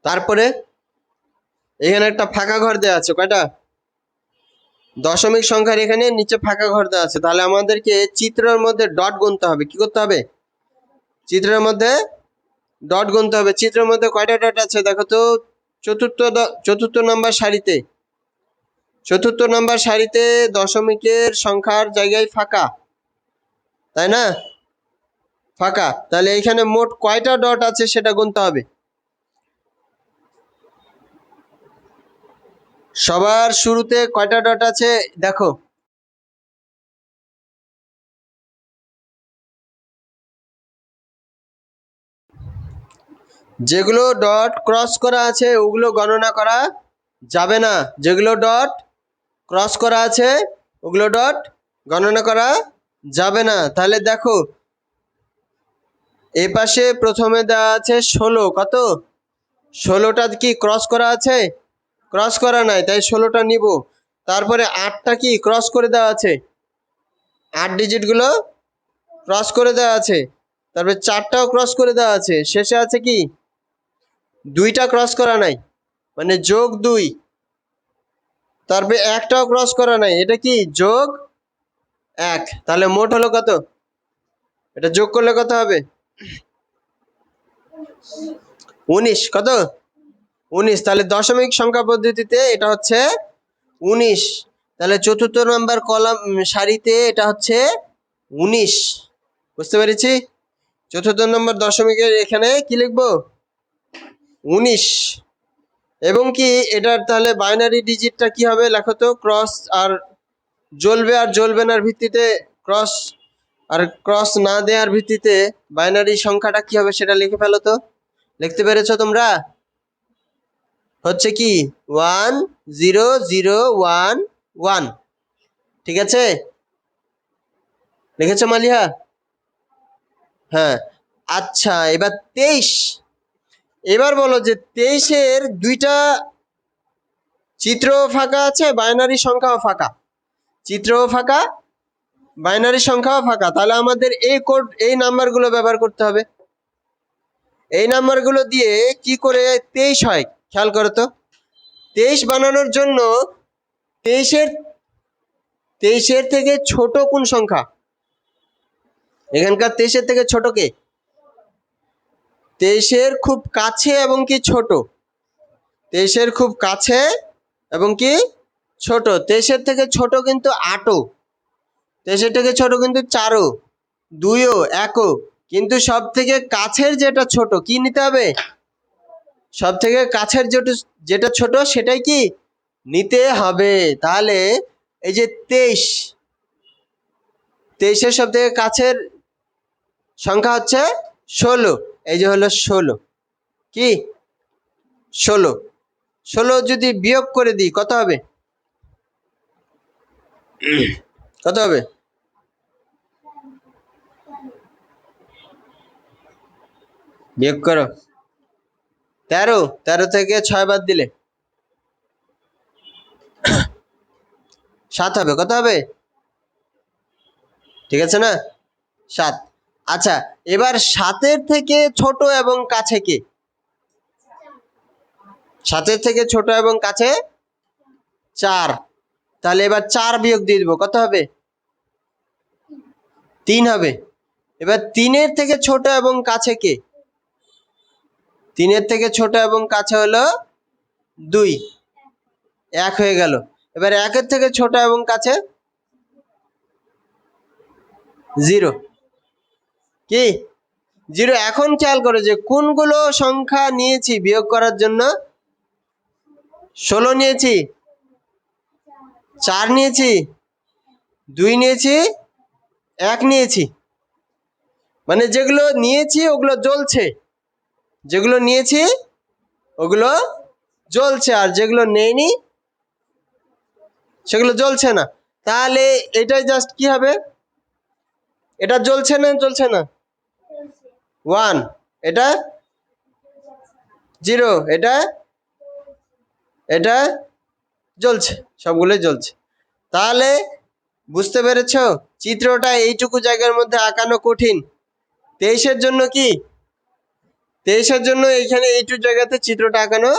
তারপরে এখানে একটা ফাঁকা ঘর দেওয়া আছে, কয়টা? দশমিক সংখ্যার এখানে নিচে ফাঁকা ঘর দেওয়া আছে, তাহলে আমাদেরকে চিত্রের মধ্যে ডট গুনতে হবে। কি করতে হবে? চিত্রের মধ্যে ডট গুনতে হবে। চিত্রের মধ্যে কয়টা ডট আছে দেখো তো। চতুর্থ নম্বর সারিতে, চতুর্থ নম্বর সারিতে দশমিকের সংখ্যার জায়গায় ফাঁকা, তাই না? ফাঁকা। তাহলে এখানে মোট কয়টা ডট আছে সেটা গুনতে হবে। সবার শুরুতে কয়টা ডট আছে দেখো। যেগুলো ডট ক্রস করা আছে ওগুলো গণনা করা যাবে না। যেগুলো ডট ক্রস করা আছে ওগুলো ডট গণনা করা যাবে না। তাহলে দেখো এই পাশে প্রথমে দেওয়া আছে 16। কত? 16টা কি ক্রস করা আছে? ক্রস করা নাই, তাই 16টা নিব। তারপরে 8টা কি ক্রস করে দেওয়া আছে? 8 ডিজিটগুলো ক্রস করে দেওয়া আছে। তারপরে 4টাও ক্রস করে দেওয়া আছে। শেষে আছে কি 2টা ক্রস করা নাই, মানে যোগ 2। তারপরে 1টাও ক্রস করা নাই, এটা কি যোগ 1। তাহলে মোট হলো কত? এটা যোগ করলে কত হবে? 19। কত? 19। তাহলে দশমিক সংখ্যা পদ্ধতিতে এটা হচ্ছে 19। তাহলে চতুর্থ নম্বর কলাম সারিতে এটা হচ্ছে 19। বুঝতে পেরেছি? চতুর্থ নম্বর দশমিকের এখানে কি লিখবো? 19। এবং কি এটার তাহলে বাইনারি ডিজিটটা কি হবে লেখো তো। ক্রস আর জ্বলবে আর জ্বলবে নার ভিত্তিতে, ক্রস আর ক্রস না দেওয়ার ভিত্তিতে বাইনারি সংখ্যাটা কি হবে সেটা লিখে ফেলো তো। লিখতে পেরেছো তোমরা? হচ্ছে কি 10011। ঠিক আছে, লিখেছো মালিহা? হ্যাঁ। আচ্ছা, এবার 23। এবার বলো যে 23-এর 2টা চিত্র ফাঁকা আছে, বাইনারি সংখ্যাও ফাঁকা। চিত্রও ফাঁকা, বাইনারি সংখ্যাও ফাঁকা। তাহলে আমাদের এই নাম্বারগুলো ব্যবহার করতে হবে। এই নাম্বারগুলো দিয়ে কি করে 23 হয় খেয়াল করো তো। 23 বানানোর জন্য 23-এর থেকে ছোট কোন সংখ্যা? এখানকার 23-এর থেকে ছোট কে? 23-এর খুব কাছে এবং কি ছোট? 23-এর খুব কাছে এবং কি ছোট। 23-এর থেকে ছোট কিন্তু 8ও, 23-এর থেকে ছোট কিন্তু 4ও, 2ও, 1ও। কিন্তু সব থেকে কাছের যেটা ছোট কি নিতে হবে? সব থেকে কাছের যেটা ছোট সেটাই কি নিতে হবে। তাহলে এই যে 23-এর সব থেকে কাছের সংখ্যা হচ্ছে 16। এই যে হলো 16। কি 16? 16 যদি বিয়োগ করে দিই কত হবে? কত হবে? বিয়োগ করো। 13। 13 থেকে 6 বাদ দিলে 7 হবে। কত হবে? ঠিক আছে না? 7। আচ্ছা, এবার 7-এর থেকে ছোট এবং কাছে কে? 7-এর থেকে ছোট এবং কাছে 4। তাহলে এবার 4 বিয়োগ দিয়ে দিব, কত হবে? 3 হবে। এবার 3-এর থেকে ছোট এবং কাছে কে? 3-এর থেকে ছোট এবং কাছে হলো 2, 1 হয়ে গেল। এবার 1-এর থেকে ছোট এবং কাছে 0। কি 0? এখন খেয়াল করো যে কোনগুলো সংখ্যা নিয়েছি বিয়োগ করার জন্য। 16 নিয়েছি, 4 নিয়েছি, 2 নিয়েছি, 1 নিয়েছি। মানে যেগুলো নিয়েছি ওগুলো জ্বলছে, যেগুলো নিয়েছি ওগুলো জ্বলছে, আর যেগুলো নেইনি সেগুলো জ্বলছে না। তাহলে এটাই জাস্ট কি হবে? এটা জ্বলছে না জ্বলছে না? 1, এটা 0, এটা জ্বলছে, সবগুলোই জ্বলছে। তাহলে বুঝতে পেরেছো চিত্রটা এইটুকু জায়গার মধ্যে আঁকানো কঠিন। 23-এর জন্য কি 23-এর জন্য এইখানে এইটুর জায়গাতে চিত্রটা আঁকানো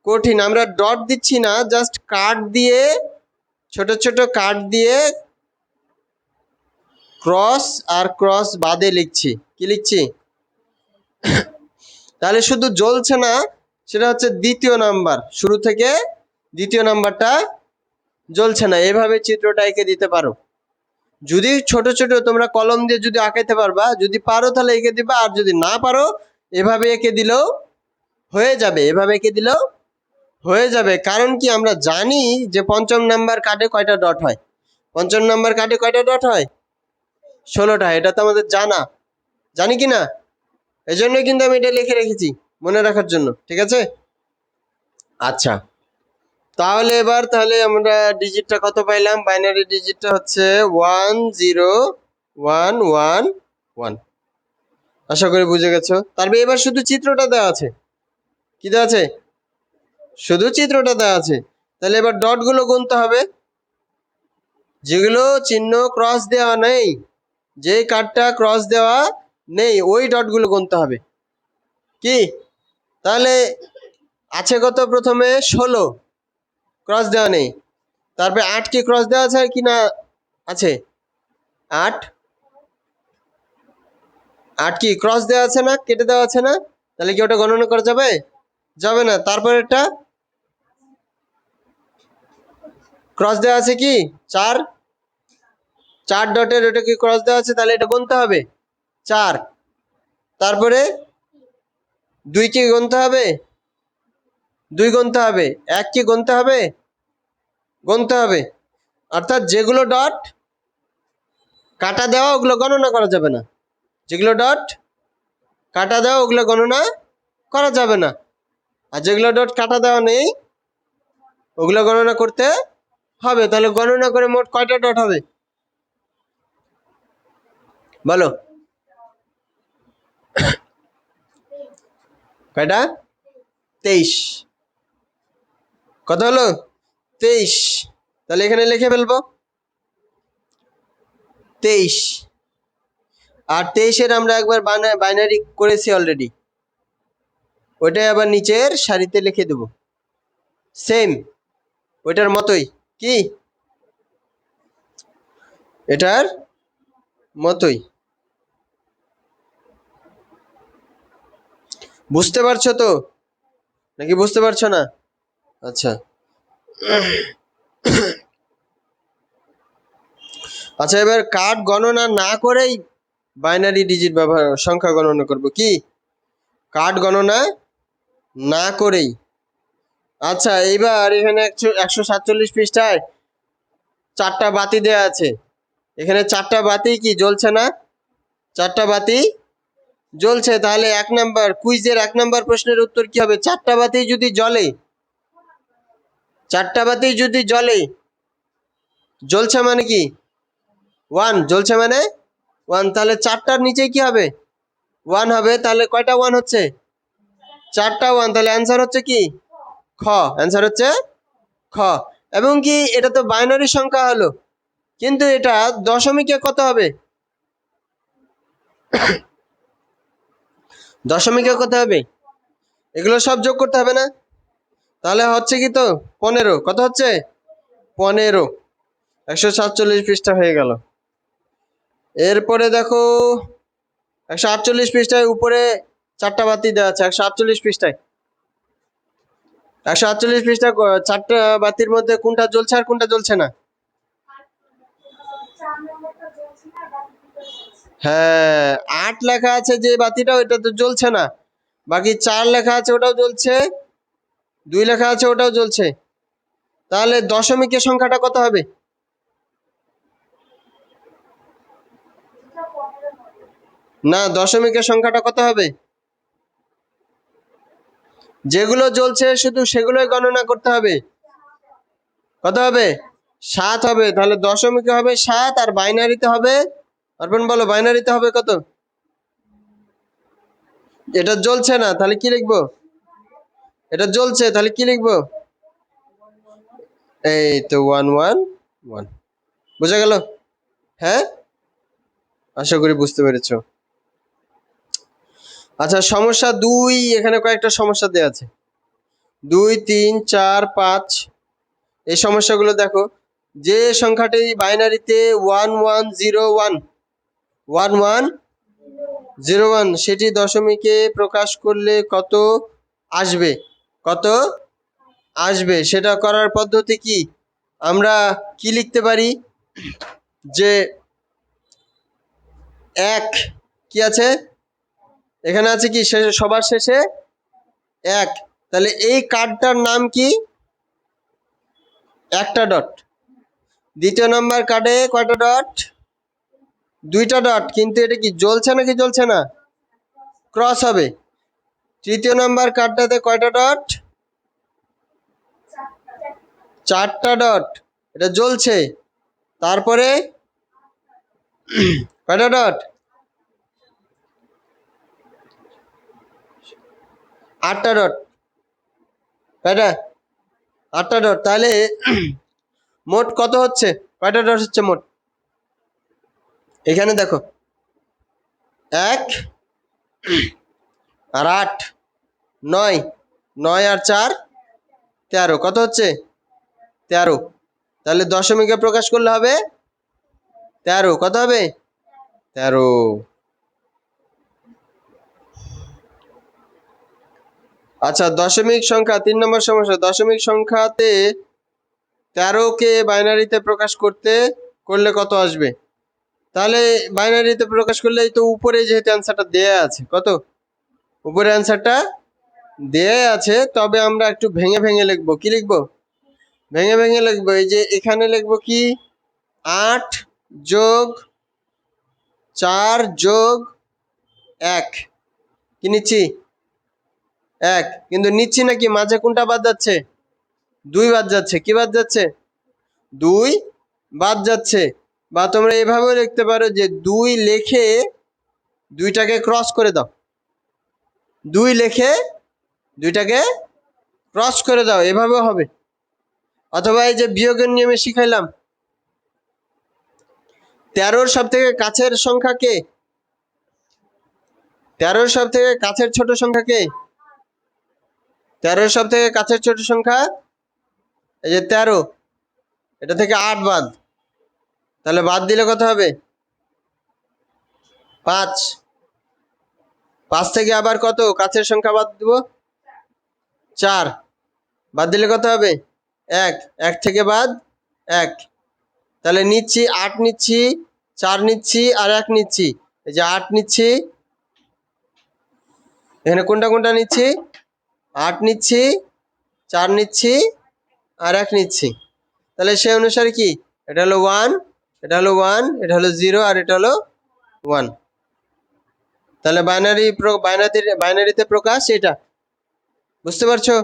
কঠিন। আমরা ডট দিচ্ছি না, জাস্ট কাট দিয়ে, ছোট ছোট কাট দিয়ে ক্রস আর ক্রস বাদে লিখছি। কি লিখছি? তাহলে শুধু জ্বলছে না, সেটা হচ্ছে দ্বিতীয় নাম্বার, শুরু থেকে দ্বিতীয় নাম্বারটা জ্বলছে না। এভাবে চিত্রটা এঁকে দিতে পারো। যদি ছোট ছোট তোমরা কলম দিয়ে যদি আঁকাইতে পারবা, যদি পারো তাহলে এঁকে দিবা, আর যদি না পারো এভাবে এঁকে দিলেও হয়ে যাবে। এভাবে এঁকে দিলেও হয়ে যাবে। কারণ কি, আমরা জানি যে পঞ্চম নাম্বার কার্ডে কয়টা ডট হয়। পঞ্চম নাম্বার কার্ডে কয়টা ডট হয়? 16টা। এটা তো আমাদের জানা, জানি কি না? এই জন্যই কিন্তু আমি এটা লিখে রেখেছি মনে রাখার জন্য। ঠিক আছে? আচ্ছা, তাহলে এবার তাহলে আমরা ডিজিটটা কত পাইলাম? বাইনারি ডিজিটটা হচ্ছে 10111। আশা করি বুঝে গেছো। তারপরে এবার শুধু চিত্রটা দেওয়া আছে। কি দেওয়া আছে? শুধু চিত্রটা দেওয়া আছে। তাহলে এবার ডটগুলো গুনতে হবে। যেগুলো চিহ্ন ক্রস দেওয়া নেই, যে কার্ডটা ক্রস দেওয়া নেই, ওই ডটগুলো গুনতে হবে। কি? তাহলে আছে কত? প্রথমে 16, ক্রস দেওয়া নেই। তারপরে 8 কি ক্রস দেওয়া আছে কি না? আছে 8। 8 কি ক্রস দেওয়া আছে না? কেটে দেওয়া আছে না? তাহলে কি ওটা গণনা করা যাবে? যাবে না। তারপরে একটা ক্রস দেওয়া আছে কি? 4। 4 ডটের ওটা কি ক্রস দেওয়া আছে? তাহলে এটা গুনতে হবে 4। তারপরে 2 কি গুনতে হবে? 2 গুনতে হবে। 1 কি গুনতে হবে? গুনতে হবে। অর্থাৎ যেগুলো ডট কাটা দেওয়া ওগুলো গণনা করা যাবে না। যেগুলো ডট কাটা দেওয়া ওগুলো গণনা করা যাবে না। আর যেগুলো ডট কাটা দেওয়া নেই ওগুলো গণনা করতে হবে। তাহলে গণনা করে মোট কয়টা ডট হবে বলো? কয়টা? 23। কত হলো? 23। তাহলে এখানে লিখে ফেলবো 23। আর 23-এর আমরা একবার বাইনারি করেছি অলরেডি, ওইটাই আবার নিচের সারিতে লিখে দেব সেম ওইটার মতোই। কি? এটার মতোই। বুঝতে পারছো তো নাকি বুঝতে পারছো না? আচ্ছা আচ্ছা, এবার কার্ড গণনা না করেই বাইনারি ডিজিট ব্যবহার, সংখ্যা গণনা করব। কি? কার্ড গণনা না করেই। আচ্ছা, এইবার এখানে 147 পৃষ্ঠায় 4টা বাতি দেয়া আছে। এখানে 4টা বাতি কি জ্বলছে না? 4টা বাতি জ্বলছে। তাহলে 1 নাম্বার কুইজের 1 নাম্বার প্রশ্নের উত্তর কি হবে? 4টা বাতি যদি জ্বলে, 4টা বাতি যদি জ্বলে, জ্বলছে মানে কি? 1। জ্বলছে মানে 1। তাহলে 4টার নিচে কি হবে? 1 হবে। তাহলে কয়টা 1 হচ্ছে? 4টা 1। তাহলে অ্যান্সার হচ্ছে কি? খ। অ্যান্সার হচ্ছে খ। এবং কি, এটা তো বাইনারি সংখ্যা হলো, কিন্তু এটা দশমিকে কত হবে? দশমিকে কত হবে? এগুলো সব যোগ করতে হবে না? তাহলে হচ্ছে কি, তো 15। কত হচ্ছে? 15। 147 পৃষ্ঠা হয়ে গেল। এরপরে দেখো 148 পৃষ্ঠায় উপরে 4টা বাতি দেওয়া আছে। 148 পৃষ্ঠায় 148 পৃষ্ঠা 4টা বাতির মধ্যে কোনটা জ্বলছে আর কোনটা জ্বলছে না? হ্যাঁ, 8 লেখা আছে যে বাতিটা, ওইটা তো জ্বলছে না। বাকি 4 লেখা আছে ওটাও জ্বলছে, 2 লেখা আছে ওটাও জ্বলছে। তাহলে দশমিকের সংখ্যাটা কত হবে? না, দশমিকের সংখ্যাটা কত হবে? যেগুলো জ্বলছে শুধু সেগুলোই গণনা করতে হবে। কত হবে? 7 হবে। তাহলে দশমিকে হবে 7, আর বাইনারিতে হবে, অর্পণ বলো, বাইনারিতে হবে কত? এটা জ্বলছে না, তাহলে কি লিখবো? এটা জ্বলছে, তাহলে কি লিখবো? এই তো 111। বুঝা গেল? হ্যাঁ, আশা করি বুঝতে পেরেছো। আচ্ছা, সমস্যা 2, এখানে কয়েকটা সমস্যা দেওয়া আছে। 2, 3, 4, 5, এই সমস্যাগুলো দেখো। যে সংখ্যাটি বাইনারিতে 1101 সেটি দশমিকে প্রকাশ করলে কত আসবে? কত আসবে সেটা করার পদ্ধতি কি? আমরা কি লিখতে পারি? যে 1 কি আছে এখানে, আছে কি শেষে, সবার শেষে 1। তাহলে এই কার্ডটার নাম কি? একটা ডট। দ্বিতীয় নাম্বার কার্ডে কয়টা ডট? 2টা ডট। কিন্তু এটা কি জ্বলছে নাকি জ্বলছে না? ক্রস হবে। তৃতীয় নাম্বার কার্ডটাতে কয়টা ডট? 4টা ডট। এটা জ্বলছে। তারপরে কয়টা ডট? 8টা ডট। কয়টা? 8টা ডট। তাহলে মোট কত হচ্ছে? কয়টা ডট হচ্ছে মোট? এখানে দেখো, 1 আর 8, 9, 9 আর 4, 13। কত হচ্ছে? 13। তাহলে দশমিকে প্রকাশ করলে হবে 13। কত হবে? 13। আচ্ছা, দশমিক সংখ্যা 3 নম্বর সমস্যা। দশমিক সংখ্যাতে 13কে বাইনারিতে প্রকাশ করলে কত আসবে? তাহলে বাইনারিতে প্রকাশ করলে তো উপরে যেহেতু অ্যান্সারটা দেয়া আছে, কত উপরে অ্যান্সারটা দেয়া আছে, তবে আমরা একটু ভেঙে ভেঙে লিখবো। কি লিখবো? ভেঙে ভেঙে লিখবো। এই যে এখানে লিখবো কি, 8 যোগ 4 যোগ 1। কি নিচ্ছি? 1। কিন্তু নিচ্ছি নাকি, মাঝে কোনটা বাদ যাচ্ছে? 2 বাদ যাচ্ছে। কি বাদ যাচ্ছে? 2 বাদ যাচ্ছে। বা তোমরা এভাবেও লিখতে পারো যে 2 লিখে 2টাকে ক্রস করে দাও। 2 লিখে 2টাকে ক্রস করে দাও, এভাবেও হবে। অথবা এই যে বিয়োগের নিয়মে শিখাইলাম, 13-র সব থেকে কাছের সংখ্যা কে? 13-র সব থেকে কাছের ছোট সংখ্যা কে? 13-র সব থেকে কাছের ছোট সংখ্যা এই যে 13। এটা থেকে 8 বাদ। তাহলে বাদ দিলে কত হবে? 5। 5 থেকে আবার কত কাছের সংখ্যা বাদ দিব? 4। বাদ দিলে কত হবে? 1। 1 থেকে বাদ 1। তাহলে নিচ্ছি 8 নিচ্ছি, 4 নিচ্ছি আর 1 নিচ্ছি। এই যে 8 নিচ্ছি, এখানে কোনটা কোনটা নিচ্ছি? 8 নিচ্ছি, 4 নিচ্ছি আর 1 নিচ্ছি। তাহলে সেই অনুসারে কি, এটা হলো 1, এটা হলো 1, এটা হলো 0 আর এটা হলো 1। তাহলে বাইনারিতে প্রকাশ এটা। বুঝতে পারছো?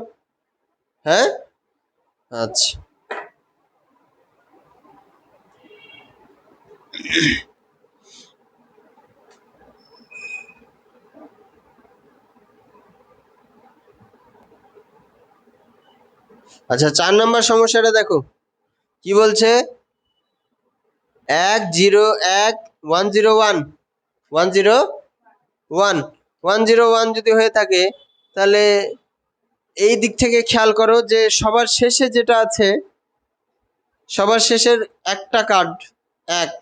হ্যাঁ, আচ্ছা। আচ্ছা, 4 নম্বর সমস্যাটা দেখো কি বলছে। 101 যদি হয়ে থাকে, তাহলে এই দিক থেকে খেয়াল করো যে সবার শেষে যেটা আছে, সবার শেষের একটা কার্ড 1,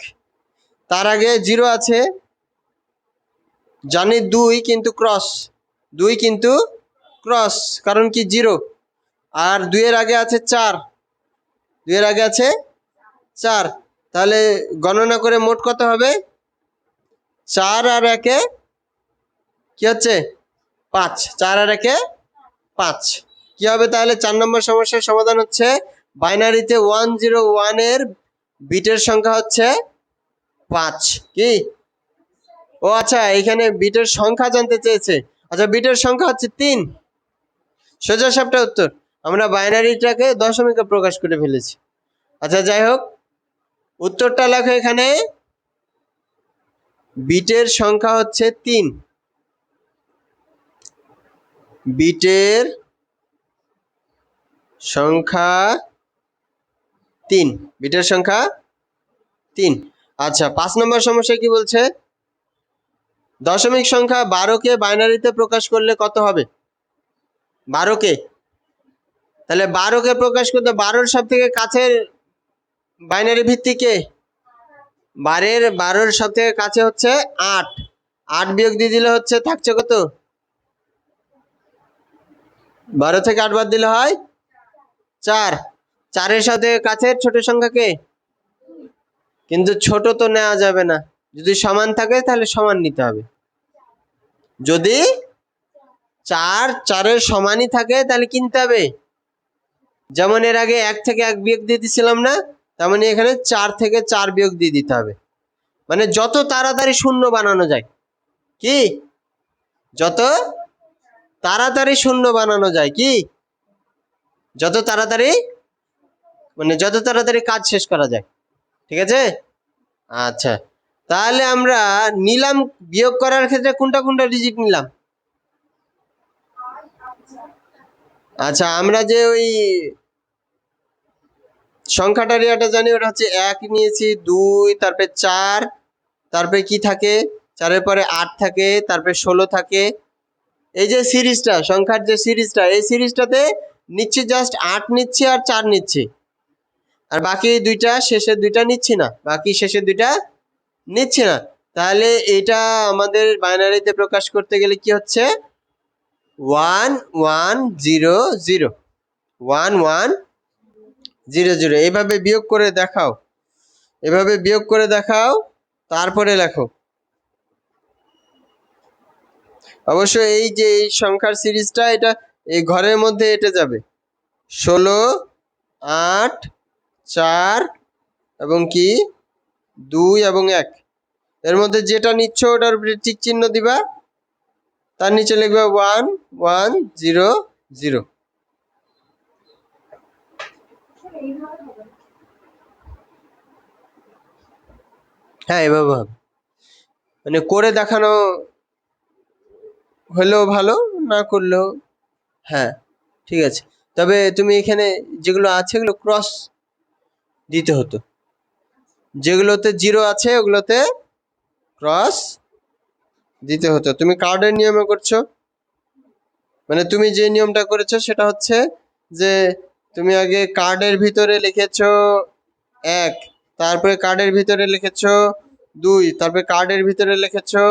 তার আগে 0 আছে, জানি 2 কিন্তু ক্রস, 2 কিন্তু ক্রস, কারণ কি 0। আর 2 এর আগে আছে 4, 2 এর আগে আছে 4। তাহলে গণনা করে মোট কত হবে? 4 আর 1-এ কি হচ্ছে? 5। 4 আর 1-এ 5। কি হবে তাহলে? 4 নম্বর সমস্যার সমাধান হচ্ছে, বাইনারিতে 101 এর বিটের সংখ্যা হচ্ছে 5। কি? ও আচ্ছা, এখানে বিটের সংখ্যা জানতে চেয়েছে। আচ্ছা, বিটের সংখ্যা হচ্ছে 3। সোজা সাপটা উত্তর। আমরা বাইনারিটাকে দশমিকে প্রকাশ করে ফেলেছি। আচ্ছা, যাই হোক, উত্তরটা লেখো এখানে। বিটের সংখ্যা হচ্ছে 3। বিটের সংখ্যা 3। বিটের সংখ্যা 3। আচ্ছা, 5 নম্বর সমস্যা কি বলছে? দশমিক সংখ্যা 12কে বাইনারিতে প্রকাশ করলে কত হবে? 12কে, তাহলে 12কে প্রকাশ করতে 12-র সব থেকে কাছের বাইনারি ভিত্তিক কে? 12-র সব থেকে কাছে হচ্ছে 8। 8 বিয়োগ দিয়ে দিলে হচ্ছে থাকছে কত? 12 থেকে 8 বাদ দিলে হয় 4। 4-এর সাথে কাছের ছোট সংখ্যা কে? কিন্তু ছোট তো নেওয়া যাবে না, যদি সমান থাকে তাহলে সমান নিতে হবে। যদি 4 4-এর সমানই থাকে তাহলে কিনতে হবে। যেমন এর আগে 1 থেকে 1 বিয়োগ দিয়ে দিছিলাম না, তার মানে এখানে 4 থেকে 4 বিয়োগ দিয়ে দিতে হবে। মানে যত তাড়াতাড়ি শূন্য বানানো যায়, কি যত তাড়াতাড়ি শূন্য বানানো যায়, কি যত তাড়াতাড়ি, মানে যত তাড়াতাড়ি কাজ শেষ করা যায়। ঠিক আছে? আচ্ছা, তাহলে আমরা নিলাম বিয়োগ করার ক্ষেত্রে কোনটা কোনটা ডিজিট নিলাম? আচ্ছা, আমরা যে ওই সংখ্যাটার ইয়াটা জানি, ওটা হচ্ছে 1 নিয়েছি, 2, তারপরে 4, তারপরে কি থাকে 4-এর পরে 8 থাকে, তারপরে 16 থাকে। এই যে সিরিজটা, সংখ্যার যে সিরিজটা, এই সিরিজটাতে নিচ্ছি জাস্ট 8 নিচ্ছি আর 4 নিচ্ছি, আর বাকি দুইটা শেষের দুইটা নিচ্ছি না, বাকি শেষের দুইটা নিচ্ছি না। তাহলে এটা আমাদের বাইনারিতে প্রকাশ করতে গেলে কি হচ্ছে? 1 1 0 0 1 1 0 0। এইভাবে বিয়োগ করে দেখাও, এভাবে বিয়োগ করে দেখাও, তারপরে লেখো। অবশ্যই এই যে এই সংখ্যার সিরিজটা, এটা এই ঘরের মধ্যে এটা যাবে 16 8 4 এবং কি 2 এবং 1। এর মধ্যে যেটা নিচ্ছ ওটার উপরে টিক চিহ্ন দিবা, তার নিচে লিখবে 1 1 0 0। হ্যাঁ, এভাবে হবে, মানে করে দেখানো হলেও ভালো, না করলেও হ্যাঁ ঠিক আছে। তবে তুমি এখানে যেগুলো আছে এগুলো ক্রস দিতে হতো, যেগুলোতে 0 আছে ওগুলোতে ক্রস দিতে হতো। তুমি কার্ডের নিয়মে করছো, মানে তুমি যে নিয়মটা করেছো সেটা হচ্ছে যে তুমি আগে কার্ডের ভিতরে লিখেছো 1, তারপরে কার্ডের ভিতরে লিখেছো 2, তারপরে কার্ডের ভিতরে লিখেছো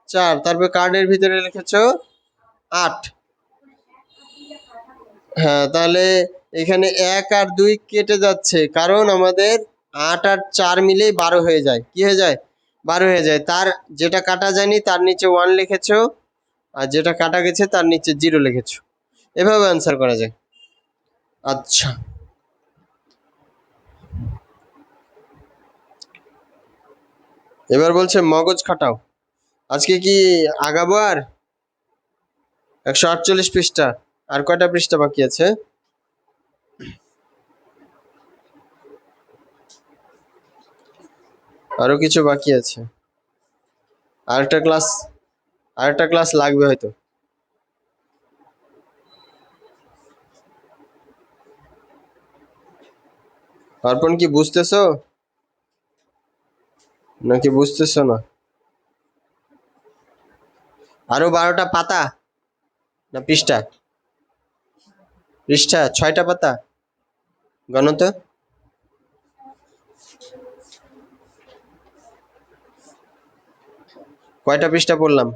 4, তারপরে কার্ডের ভিতরে লিখেছো 8। হ্যাঁ, তাহলে এখানে 1 আর 2 কেটে যাচ্ছে, কারণ আমাদের 8 আর 4 মিলেই 12 হয়ে যায়। কি হয়ে যায়? 12 হয়ে যায়। তার যেটা কাটা যায়নি তার নিচে 1 লিখেছো, আর যেটা কাটা গেছে তার নিচে 0 লিখেছো। এভাবে অ্যান্সার করা যায়। আচ্ছা, এবার বলছে মগজ খাটাও। আজকে কি আগাবো আর? 148 পৃষ্ঠা, আর কয়টা পৃষ্ঠা বাকি আছে? আরো কিছু বাকি আছে, আরেকটা ক্লাস, আরেকটা ক্লাস লাগবে হয়তো। অর্পণ কি বুঝতেছো নাকি বুঝতেছো না? আরো 12টা পাতা না পৃষ্ঠা? পৃষ্ঠা 6টা পাতা, গণত। কয়টা পৃষ্ঠা পড়লাম?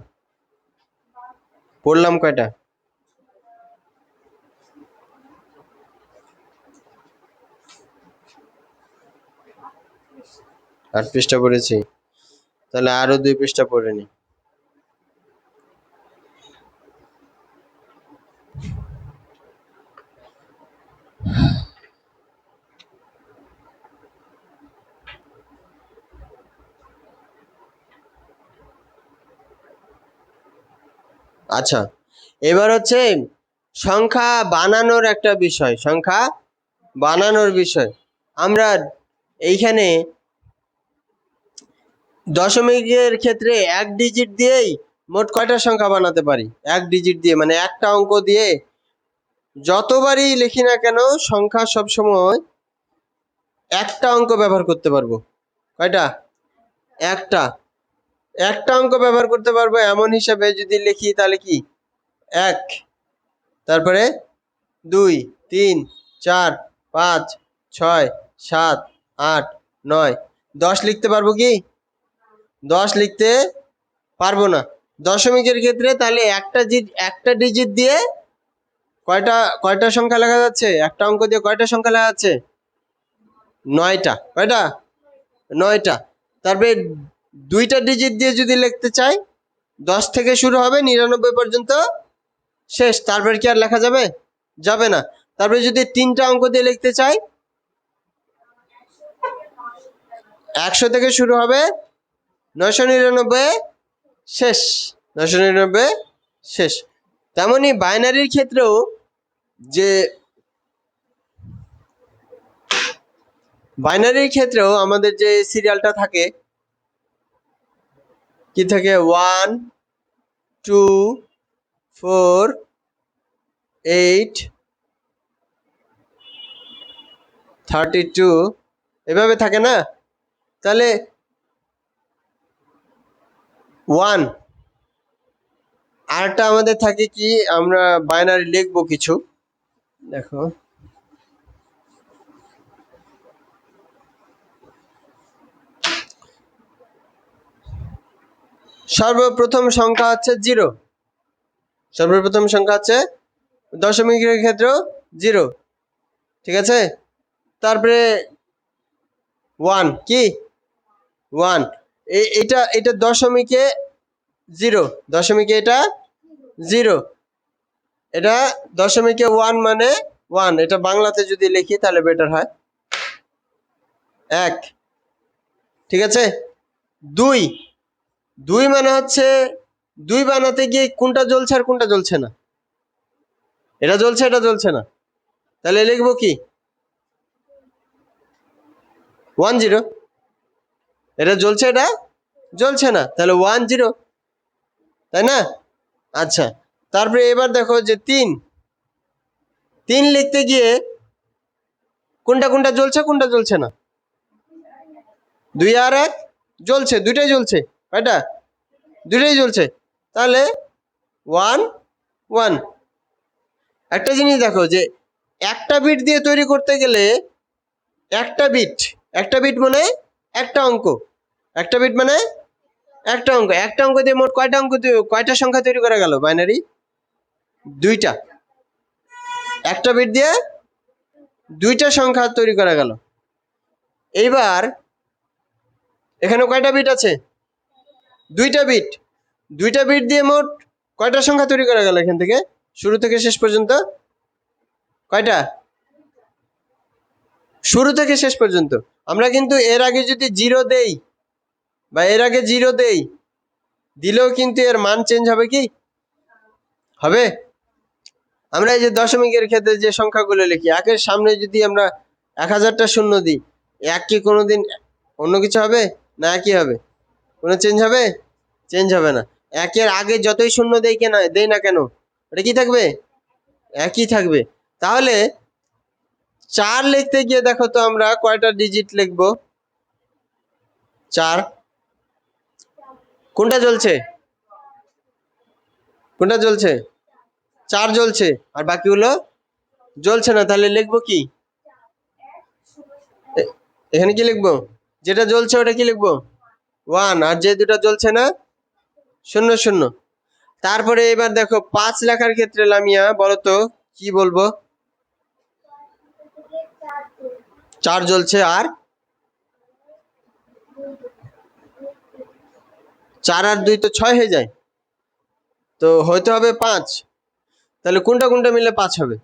পড়লাম কয়টা? 8 পৃষ্ঠা পড়েছি, তাহলে আরো 2 পৃষ্ঠা পড়ে নি। আচ্ছা, এবার হচ্ছে সংখ্যা বানানোর একটা বিষয়, সংখ্যা বানানোর বিষয়। আমরা এইখানে দশমিকের ক্ষেত্রে 1 ডিজিট দিয়েই মোট কয়টা সংখ্যা বানাতে পারি? 1 ডিজিট দিয়ে, মানে একটা অঙ্ক দিয়ে যতবারই লিখি না কেন সংখ্যা সবসময় একটা অঙ্ক ব্যবহার করতে পারবো। কয়টা? একটা। একটা অঙ্ক ব্যবহার করতে পারবো এমন হিসাবে যদি লিখি তাহলে কি 1, তারপরে 2, 3, 4, 5, 6, 7, 8, 9, 10 লিখতে পারবো কি? 10 লিখতে পারবো না। দশমিকের ক্ষেত্রে তাহলে একটা ডিজিট দিয়ে কয়টা কয়টা সংখ্যা লেখা যাচ্ছে? একটা অঙ্ক দিয়ে কয়টা সংখ্যা লেখা যাচ্ছে? 9টা। কয়টা? 9টা। তারপরে 2টা ডিজিট দিয়ে যদি লিখতে চাই, 10 থেকে শুরু হবে 99 পর্যন্ত শেষ, তারপর কি আর লেখা যাবে? যাবে না। তারপরে যদি 3টা অঙ্ক দিয়ে লিখতে চাই, 100 থেকে শুরু হবে 999 শেষ, 999 শেষ। তেমনি বাইনারির ক্ষেত্রেও যে আমাদের যে সিরিয়ালটা থাকে, কি থাকে? 1, 2, 4, 8, 32 এভাবে থাকে না? তাহলে 1 আরটা আমাদের থাকে কি, আমরা বাইনারি লিখবো কিছু, দেখো সর্বপ্রথম সংখ্যা হচ্ছে 0, সর্বপ্রথম সংখ্যা হচ্ছে দশমিকের ক্ষেত্রেও 0, ঠিক আছে? তারপরে 1 কি 1, এটা এটা দশমিকে 0, দশমিকে এটা 0, এটা দশমিকে 1 মানে 1, এটা বাংলাতে যদি লিখি তাহলে বেটার হয় 1, ঠিক আছে? 2, 2 মানে হচ্ছে 2 বানাতে গিয়ে কোনটা জ্বলছে আর কোনটা জ্বলছে না? এটা জ্বলছে, এটা জ্বলছে না, তাহলে লিখবো কি 10, এটা জ্বলছে, এটা জ্বলছে না, তাহলে 10, তাই না? আচ্ছা, তারপরে এবার দেখো যে 3 লিখতে গিয়ে কোনটা কোনটা জ্বলছে, কোনটা জ্বলছে না? 2 আর 1 জ্বলছে, দুইটাই জ্বলছে। কয়টা? দুইটাই জ্বলছে, তাহলে 1, 1। একটা জিনিস দেখো যে একটা বিট দিয়ে তৈরি করতে গেলে একটা বিট মানে একটা অঙ্ক, একটা বিট মানে একটা অঙ্ক, একটা অঙ্ক দিয়ে মোট কয়টা সংখ্যা তৈরি করা গেল? বাইনারি 2টা। একটা বিট দিয়ে 2টা সংখ্যা তৈরি করা গেল। এইবার এখানে কয়টা বিট আছে? 2টা বিট। 2টা বিট দিয়ে মোট কয়টা সংখ্যা তৈরি করা গেল? এখান থেকে শুরু থেকে শেষ পর্যন্ত কয়টা? শুরু থেকে শেষ পর্যন্ত। আমরা কিন্তু এর আগে যদি 0 দেই বা এর আগে 0 দেই, দিলেও কিন্তু এর মান চেঞ্জ হবে কি? হবে? আমরা এই যে দশমিকের ক্ষেত্রে যে সংখ্যাগুলো লিখি, একের সামনে যদি আমরা 1000টা শূন্য দিই, এক কি কোনোদিন অন্য কিছু হবে? না একই হবে? কোনো চেঞ্জ হবে? চেঞ্জ হবে না। একের আগে যতই শূন্য দেই না কেন, ওটা কি থাকবে? একই থাকবে। তাহলে 4 লিখতে গিয়ে দেখো তো আমরা কয়টা ডিজিট লিখবো? 4, কোনটা জ্বলছে? কোনটা জ্বলছে? 4 জ্বলছে, আর বাকিগুলো জ্বলছে না, তাহলে লিখবো কি? এখানে কি লিখবো? যেটা জ্বলছে ওটা কি লিখবো? 1, আর যে দুটা জ্বলছে না 0, 0। তারপরে এবার দেখো 5 লেখার ক্ষেত্রে লামিয়া বলো তো কি বলবো? 4 জ্বলছে, আর 4 আর 2 তো 6 হয়ে যায়, তো হয়তো হবে 5। তাহলে কোনটা কোনটা মিলে 5 হবে?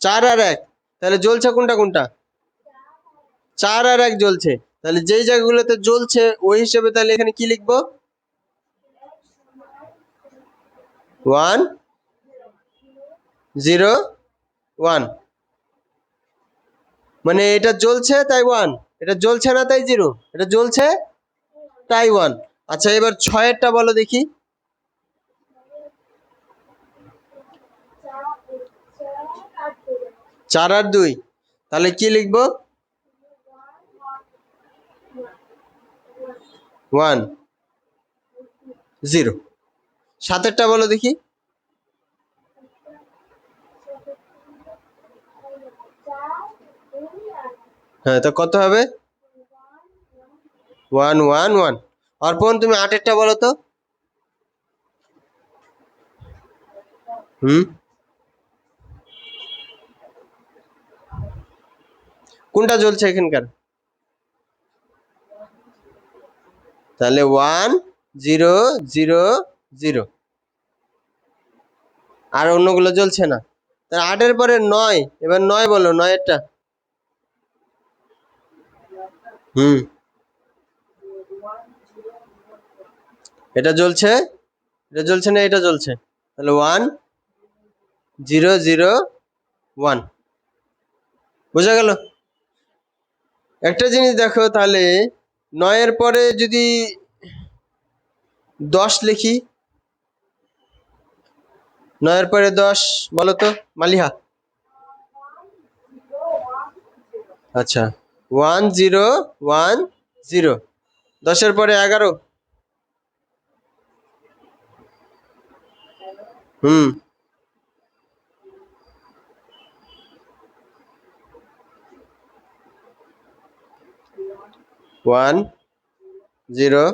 4 আর 1। তাহলে জ্বলছে কোনটা কোনটা? 4 আর 1 জ্বলছে। তাহলে যেই জায়গাগুলোতে জ্বলছে ওই হিসেবে তাহলে এখানে কি লিখবো? 1, 0, 1। মানে এটা জ্বলছে তাই 1, এটা জ্বলছে না তাই 0, এটা জ্বলছে তাই 1। আচ্ছা, এবার 6এরটা বলো দেখি। 4 আর 2, তাহলে কি লিখবো? 1। জিরো। সাতেরটা বলো দেখি। হ্যাঁ, তো কত হবে? 1 1 1। অর্পণ, তুমি আটেরটা বলো তো। কোনটা জ্বলছে এখানকার? তাহলে 1 0 0 0। আর অন্যগুলো জ্বলছে না। তাহলে 8-এর পরে 9, এবার 9 বলো, 9-এরটা। এটা জ্বলছে, এটা জ্বলছে না, এটা জ্বলছে। তাহলে 1 0 0 1। বোঝা গেল? একটা জিনিস দেখো, তাহলে 9-এর পরে যদি 10 লিখি, 9-এর পরে 10 বলো তো মালিহা। আচ্ছা, 1 0 1 0। 10-এর পরে 11। 1 0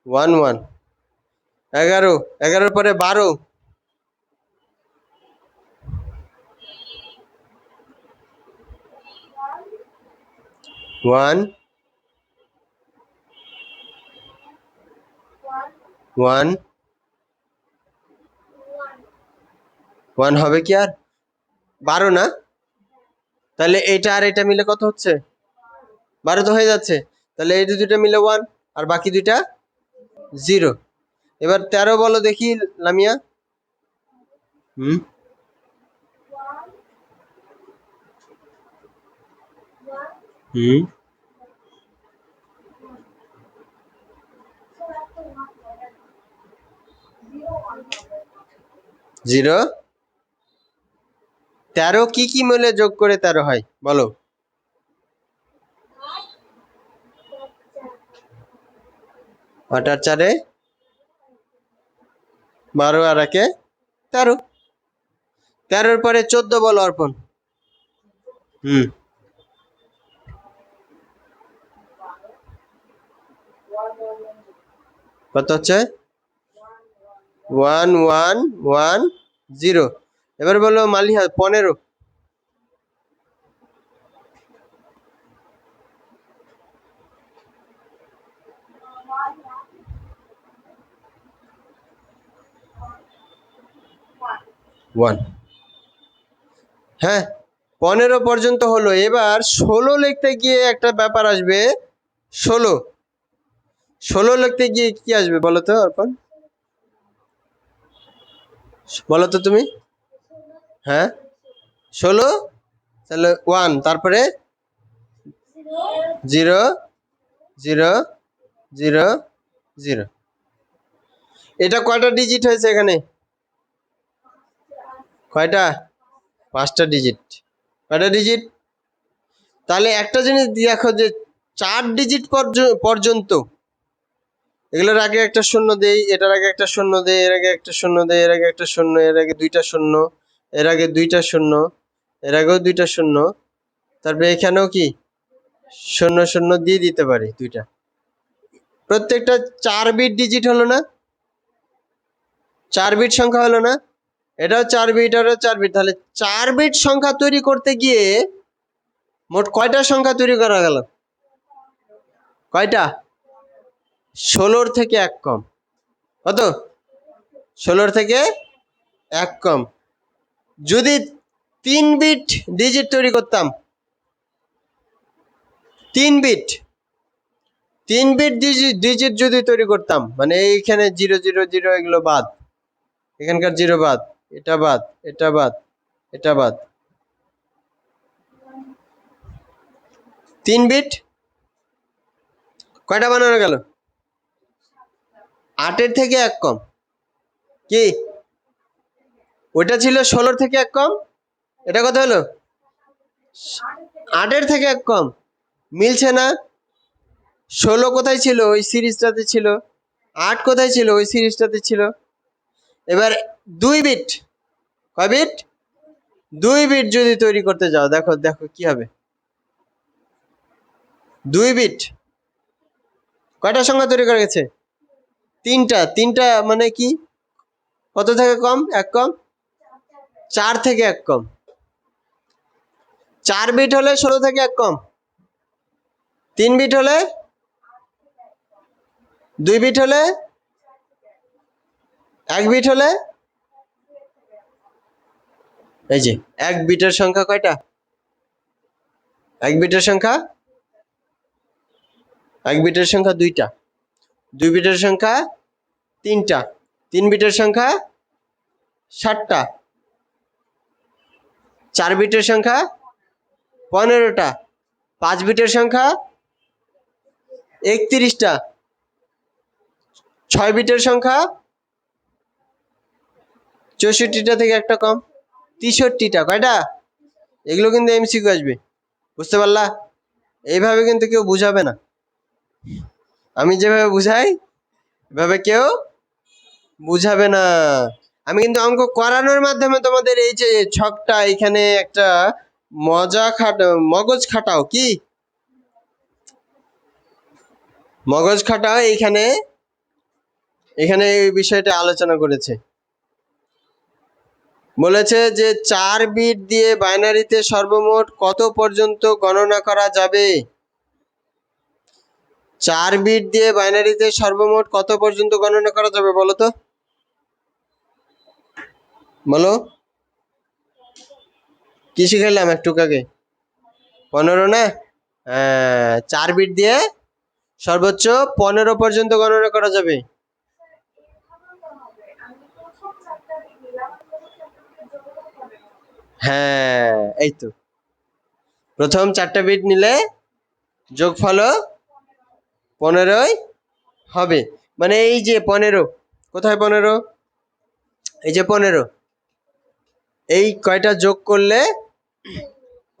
1 1। 11, 11-এর পরে 12। 1 1 1 হবে কি আর? 12 না? তাহলে এটা আর এটা মিলে কত হচ্ছে? 12 তো হয়ে যাচ্ছে। তাহলে এই দুটো মিলে 1, আর বাকি দুইটা 0। এবার 13 বলো দেখি লামিয়া। হুম 0। 13 কি কি মিলে যোগ করে 13 হয় বলো? 8 আর 4-এ 12, আর 1-এ 13। 13-এর পরে 14 বলো অর্পণ। কত হচ্ছে? 1 1 1 0। এবার বলো মালিহা 15। 1। হ্যাঁ, 15 পর্যন্ত হলো। এবার 16 লিখতে গিয়ে একটা ব্যাপার আসবে। 16 লিখতে গিয়ে কি আসবে বলো তো অর্পণ? বলো তো তুমি। হ্যাঁ, 16, তাহলে 1, তারপরে 0 0 0 0। এটা কয়টা ডিজিট হয়েছে এখানে? কয়টা? 5টা ডিজিট। কয়টা ডিজিট? তাহলে একটা জিনিস দেখো, যে 4 ডিজিট পর্যন্ত, এগুলোর আগে একটা শূন্য দেই, এটার আগে একটা শূন্য দেই, এর আগে একটা শূন্য দেই, এর আগে একটা শূন্য, এর আগে দুইটা শূন্য, এর আগে দুইটা শূন্য, এর আগেও দুইটা শূন্য, তারপরে এখানেও কি শূন্য শূন্য দিয়ে দিতে পারি দুইটা। প্রত্যেকটা 4 বিট ডিজিট হলো না? 4 বিট সংখ্যা হলো না? এটাও 4 বিট, এটাও 4 বিট। তাহলে 4 বিট সংখ্যা তৈরি করতে গিয়ে মোট কয়টা সংখ্যা তৈরি করা গেল? কয়টা? 16-র থেকে 1 কম। কত? 16-র থেকে 1 কম। যদি 3 বিট ডিজিট তৈরি করতাম, 3 বিট 3 বিট ডিজিট যদি তৈরি করতাম, মানে এইখানে 0 0 0 এগুলো বাদ, এখানকার 0 বাদ, এটা বাদ, এটা বাদ, এটা বাদ, 3 বিট কয়টা বানানো গেল? 8-এর থেকে 1 কম। কি ওইটা ছিল 16-র থেকে 1 কম? এটা কত হলো? 8-এর থেকে 1 কম। মিলছে না? 16 কোথায় ছিল? ওই সিরিজটাতে ছিল। 8 কোথায় ছিল? ওই সিরিজটাতে ছিল। এবার 2 বিট, কয় বিট? 2 বিট যদি তৈরি করতে যাও, দেখো দেখো কি হবে। 2 বিট কয়টা সংখ্যা তৈরি করা গেছে? 3টা। 3টা মানে কি? কত থেকে কম? 1 কম? 4 থেকে 1 কম। 4 বিট হলে 16 থেকে 1 কম। 3 বিট হলে? 2 বিট হলে? 1 বিট হলে? এই যে 1 বিটের সংখ্যা কয়টা? 1 বিটের সংখ্যা? 1 বিটের সংখ্যা 2টা। 2 বিটের সংখ্যা 3টা। 3 বিটের সংখ্যা 7টা। 4 বিটের সংখ্যা 15টা। 5 বিটের সংখ্যা 31টা। 6 বিটের সংখ্যা 64টা থেকে একটা কম, 63টা। কয়টা? এগুলো কিন্তু এমসিকিউ আসবে, বুঝতে পারলা? এইভাবে কিন্তু কেউ বুঝাবে না, আমি যেভাবে বুঝাই এভাবে কেউ বুঝাবে না। আমি কিন্তু অঙ্ক করানোর মাধ্যমে তোমাদের এই যে ছকটা, এখানে একটা মগজ খাটাও, কি মগজ খাটাও, এইখানে এখানে এই বিষয়টা আলোচনা করেছে। বলেছে যে 4 বিট দিয়ে বাইনারিতে সর্বমোট কত পর্যন্ত গণনা করা যাবে? 4 বিট দিয়ে বাইনারিতে সর্বমোট কত পর্যন্ত গণনা করা যাবে বলো তো, বলো। কি শিখাইলাম একটু আগে? 15 না? হ্যাঁ, 4 বিট দিয়ে সর্বোচ্চ 15 পর্যন্ত গণনা করা যাবে। হ্যাঁ, এই তো প্রথম 4টা বিট নিলে যোগফলও 15ই হবে। মানে এই যে 15, কোথায় 15? এই যে 15, এই কয়টা যোগ করলে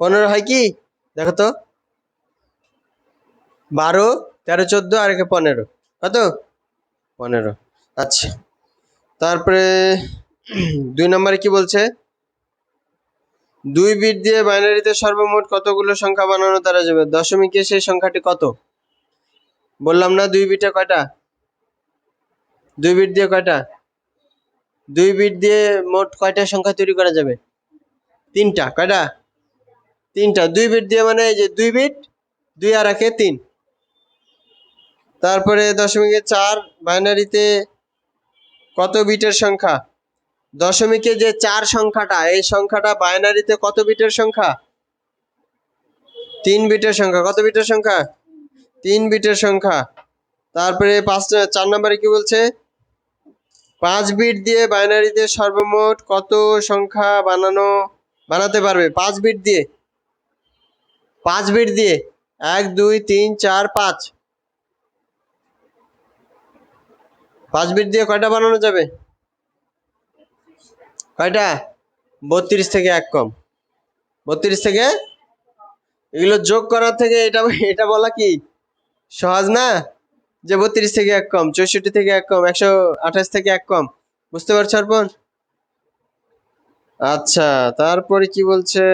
15 হয়? কি দেখো তো, 12, 13, 14 আর একে 15, কত? 15। আচ্ছা, তারপরে 2 নম্বরে কি বলছে? 2 বিট দিয়ে বাইনারিতে সর্বমোট কতগুলো সংখ্যা বানানো তারা যাবে? দশমিকে সেই সংখ্যাটি কত? বললাম না 2 বিটে কয়টা? 2 বিট দিয়ে কয়টা? 2 বিট দিয়ে মোট কয়টা সংখ্যা তৈরি করা যাবে? 3টা। কয়টা? 3টা। 2 বিট দিয়ে মানে এই যে 2 বিট, 2 আর 1 3। তারপরে দশমিকে 4 বাইনারিতে কত বিটের সংখ্যা? দশমিকে যে 4 সংখ্যাটা, এই সংখ্যাটা বাইনারিতে কত বিটের সংখ্যা? 3 বিটের সংখ্যা। কত বিটের সংখ্যা? 3 বিটের সংখ্যা। তারপরে 4 নম্বরে কি বলছে? 5 বিট দিয়ে বাইনারিতে সর্বমোট কত সংখ্যা বানাতে পারবে? 5 বিট দিয়ে, 5 বিট দিয়ে 1 2 3 4 5, 5 বিট দিয়ে কয়টা বানানো যাবে? কয়টা? 32 থেকে 1 কম। 32 থেকে, এগুলো যোগ করার থেকে এটা বলা কি সহজ না? যে 32 থেকে 1 কম, 64 থেকে 1 কম, 128 থেকে 1 কম। বুঝতে পারছো অর্পণ? আচ্ছা, তারপরে কি বলছে?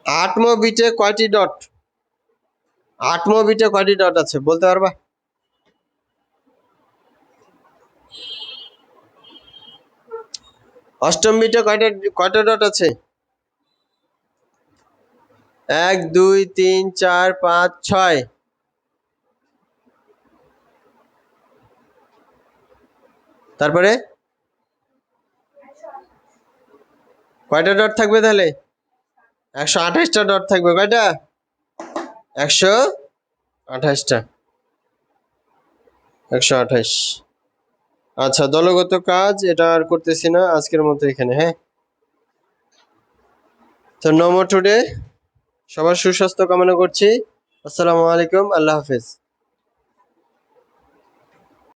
8ম বিটে কয়টি ডট? 8ম বিটে কয়টি ডট আছে বলতে পারবা? 8ম বিটে কয়টা ডট আছে? 1 2 3 4 5 6। তারপরে কয়টা ডট থাকবে তাহলে? 128টা ডট থাকবে। কয়টা? 128টা। 128। আচ্ছা, দলগত কাজ এটা আর করতেছি না, আজকের মতো এখানে। হ্যাঁ, তো নো মোর টুডে। সবার সুস্বাস্থ্য কামনা করছি। আসসালামু আলাইকুম, আল্লাহ হাফেজ।